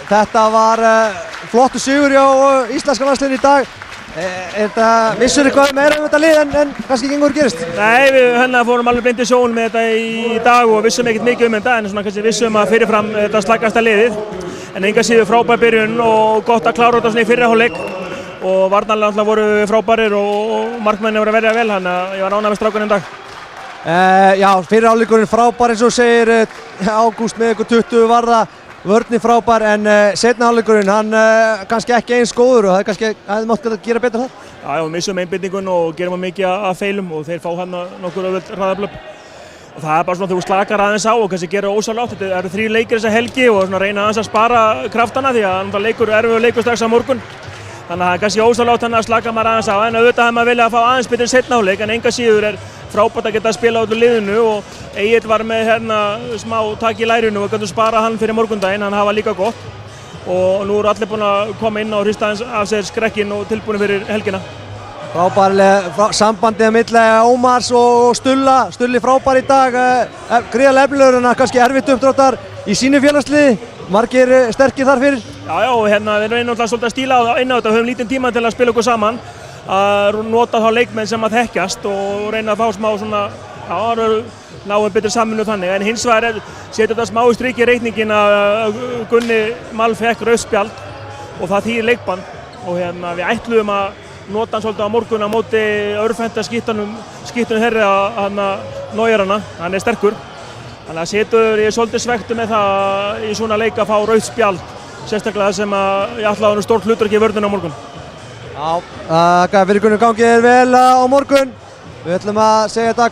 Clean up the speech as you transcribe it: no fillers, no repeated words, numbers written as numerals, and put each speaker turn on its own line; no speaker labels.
þetta var flottur sigur hjá íslenska landsliðinu í dag. Vissur eitthvað meira þetta lið en kannski gengur gerist?
Nei, við fórum alveg beint í sjónum með þetta í dag og vissum ekkert mikið þetta en svona kannski vissum að fyrirfram þetta slakasta liðið. En enga síður frábær byrjun og gott að klára þetta svona í fyrri hálfleik. Og varnarlega alltaf voru frábærir og markmenni voru að verja vel, þannig að ég var ánægður með strákunum í dag.
Já, fyrri hálfleikurinn frábær eins og segir Ágúst með ykkur 20 varða. Vörnin frábær en seinni hálfleikurinn hann kannski ekki eins góður og það kannski hefði mátt gera betur þar.
Já, við missum einbeitingun og gerum mikið af feilum og þeir fá hann nokkur öðvöld hraðaflöp. Og það bara svona þegar þú slakar aðeins á og kannski gera ósarlátt. Þetta eru 3 leikir þessa helgi og svona reyna aðeins að spara kraftana því að það erfiður leikur strax á morgun. Þannig að það er kannski ósarlátt að slaka maður aðeins á en auðvitað hefði maður viljað að fá aðeins betur seinni hálfleik en enga síður frábært að geta að spila út úr liðinu og Egill var með smá tak í lærinu og gætu spara hann fyrir morgundaginn, það var líka gott og nú eru allir búin að koma inn og hrista af sér skrekkinn og tilbúin fyrir helgina.
Frábærlega sambandið milli Ómars og Stulli frábær í dag, gríðarlega efnilegur en kannski erfitt uppdráttar í sínu félagsliði, margir sterkir þar fyrir?
Já, við reynum alltaf svolítið að stíla inn á þetta, höfum lítinn tíma til að spila okkur saman að nota þá leikmenn sem að þekkjast og reyna að fá smá svona, náum betri samvinnu þannig en hins vegar setur þetta smá í strik í reikningin að Gunni Mall fekk rautt spjald og það þýðir leikbann og við ætluðum að nota hann svolítið á morgun á móti örvhenta skittunum herri að Nójarana, hann sterkur þannig að setur ég svolítið svektur með það í svona leik að fá rautt spjald sérstaklega sem að ég ætlaði hann stórt hlutverk í vörðinu á morgun.
Já, fyrir Gunnar gangið vel á morgun. Við ætlum að segja þetta